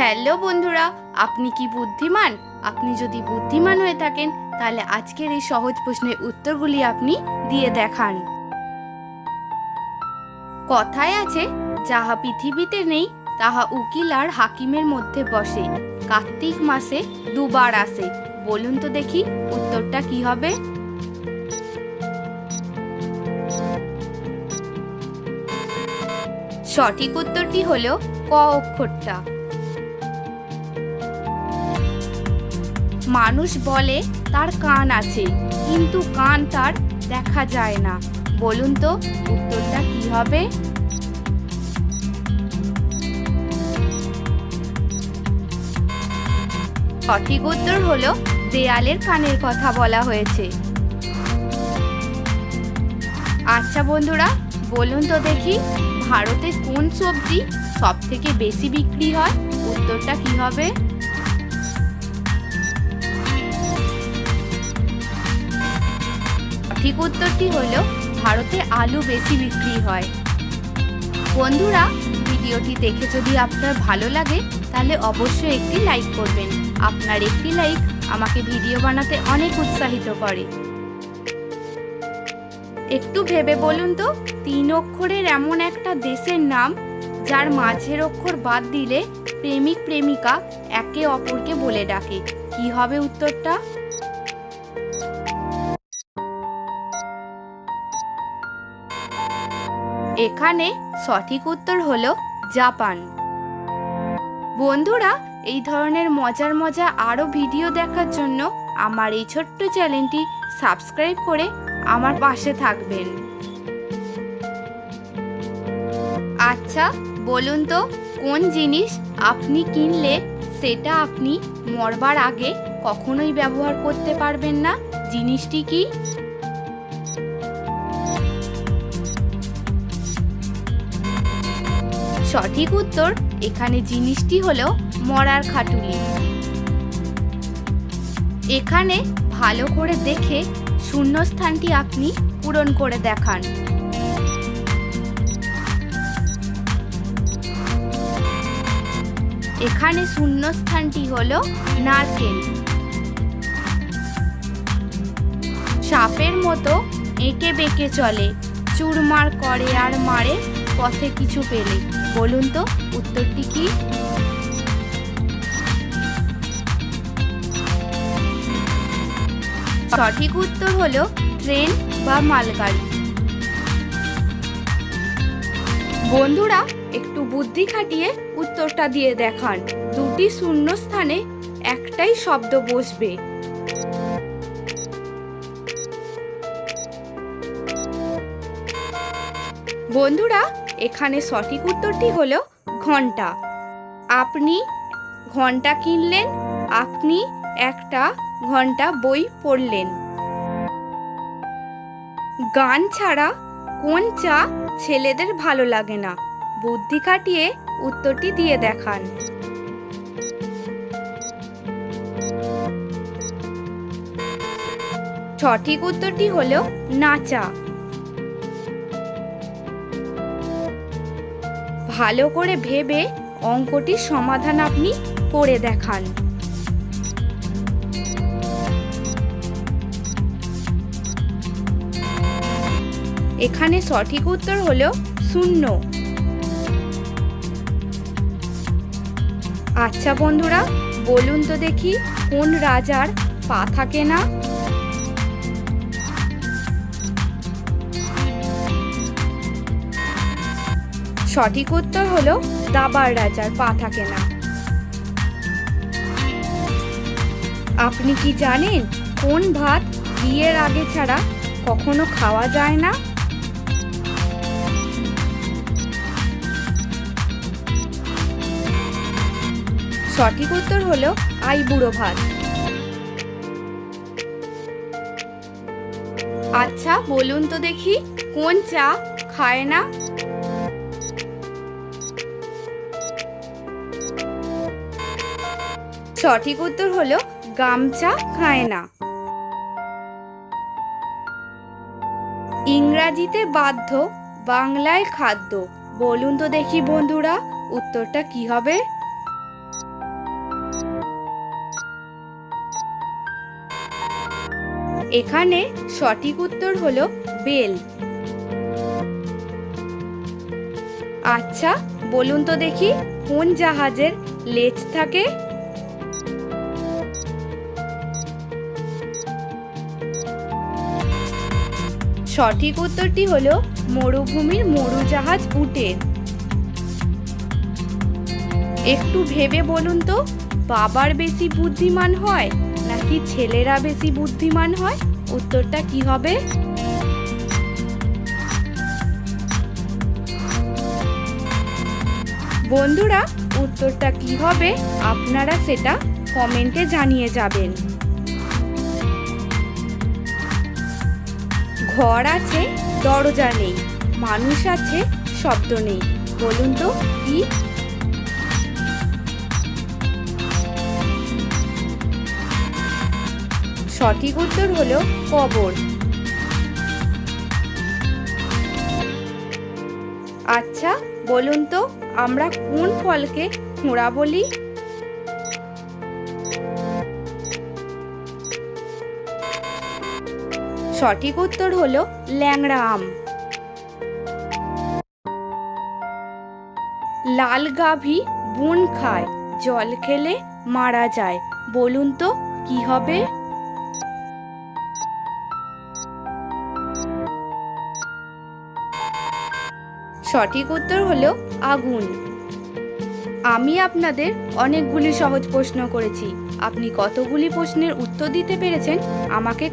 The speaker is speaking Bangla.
হ্যালো বন্ধুরা, আপনি কি বুদ্ধিমান? আপনি যদি বুদ্ধিমান হয়ে থাকেন তাহলে আজকের এই সহজ প্রশ্নের উত্তরগুলি আপনি দিয়ে দেখান। কথায় আছে, যাহা পৃথিবীতে নেই তাহা উকিল আর হাকিমের মধ্যে বসে, কার্তিক মাসে দুবার আসে। বলুন তো দেখি উত্তরটা কি হবে? সঠিক উত্তরটি হলো ক অক্ষরটা। মানুষ বলে তার কান আছে, কিন্তু কান তার দেখা যায় না। বলুন তো উত্তরটা কি হবে? সঠিক উত্তর হলো দেয়ালের কানের কথা বলা হয়েছে। আচ্ছা বন্ধুরা, বলুন তো দেখি ভারতে কোন সবজি সব থেকে বেশি বিক্রি হয়? উত্তরটা কি হবে? সঠিক উত্তরটি হলো ভারতে আলু বেশি বিক্রি হয়। বন্ধুরা, ভিডিওটি দেখে যদি আপনার ভালো লাগে তাহলে অবশ্যই একটি লাইক করবেন। আপনার একটি লাইক আমাকে ভিডিও বানাতে অনেক উৎসাহিত করে। একটু ভেবে বলুন তো, 3 অক্ষরের এমন একটা দেশের নাম যার মাঝের অক্ষর বাদ দিলে প্রেমিক প্রেমিকা একে অপরকে বলে ডাকে। কি হবে উত্তরটা? এখানে সঠিক উত্তর হলো জাপান। বন্ধুরা, এই ধরনের মজার আরও ভিডিও দেখার জন্য আমার এই ছোট্ট চ্যানেলটি সাবস্ক্রাইব করে আমার পাশে থাকবেন। আচ্ছা বলুন তো, কোন জিনিস আপনি কিনলে সেটা আপনি মরবার আগে কখনোই ব্যবহার করতে পারবেন না? জিনিসটি কি? সঠিক উত্তর এখানে জিনিসটি হলো মরার খাটুলি। এখানে ভালো করে দেখে শূন্যস্থানটি আপনি পূরণ করে দেখান। এখানে শূন্যস্থানটি হলো নারকেল। সাপের মতো এঁকে বেঁকে চলে, চুরমার করে আর মারে পথে কিছু পেলে। বলুন তো উত্তরটি কি? সঠিক উত্তর হলো ট্রেন বা মালগাড়ি। বন্ধুরা, একটু বুদ্ধি খাটিয়ে উত্তরটা দিয়ে দেখান। দুটি শূন্য স্থানে একটাই শব্দ বসবে। বন্ধুরা, এখানে সঠিক উত্তরটি হলো ঘন্টা। আপনি ঘন্টা কিনলেন, আপনি একটা ঘন্টা বই পড়লেন। গান ছাড়া কোন চা ছেলেদের ভালো লাগে না? বুদ্ধি খাটিয়ে উত্তরটি দিয়ে দেখান। সঠিক উত্তরটি হলো নাচা। ভালো করে ভেবে অঙ্কটির সমাধান আপনি করে দেখান। এখানে সঠিক উত্তর হলো 0। আচ্ছা বন্ধুরা, বলুন তো দেখি কোন রাজার পা থাকে না? সঠিক উত্তর হলো দাবার রাজার পা থাকে না। আপনি কি জানেন কোন ভাত বিয়ের আগে ছাড়া কখনো খাওয়া যায় না? সঠিক উত্তর হলো আইবুড়ো ভাত। আচ্ছা বলুন তো দেখি কোন চা খায় না? সঠিক উত্তর হলো গামচা খায় না। ইংরাজিতে বাধ্য, বাংলায় খাদ্য। বলুন তো দেখি বন্ধুরা উত্তরটা কি হবে? এখানে সঠিক উত্তর হলো বেল। আচ্ছা বলুন তো দেখি, কোন জাহাজের লেজ থাকে? সঠিক উত্তরটি হলো মরুভূমির মরুজাহাজ উটের। একটু ভেবে বলুন তো, বাবার বেশি বুদ্ধিমান হয় নাকি ছেলেরা বেশি বুদ্ধিমান হয়? উত্তরটা কি হবে? বন্ধুরা, উত্তরটা কি হবে আপনারা সেটা কমেন্টে জানিয়ে যাবেন। ঘর আছে দরজা নেই, মানুষ আছে শব্দ নেই, বলুন তো কি? সঠিক উত্তর হলো কবর। আচ্ছা বলুন তো, আমরা কোন ফলকে খোঁড়া বলি? সঠিক উত্তর হলো ল্যাংড়া আম। লাল গাভী বন খায়, জল খেলে মারা যায়, বলুন তো কি হবে? সঠিক উত্তর হলো আগুন। আমি আপনাদের অনেকগুলি সহজ প্রশ্ন করেছি, আপনি কতগুলি প্রশ্নের উত্তর দিতে পেরেছেন আমাকে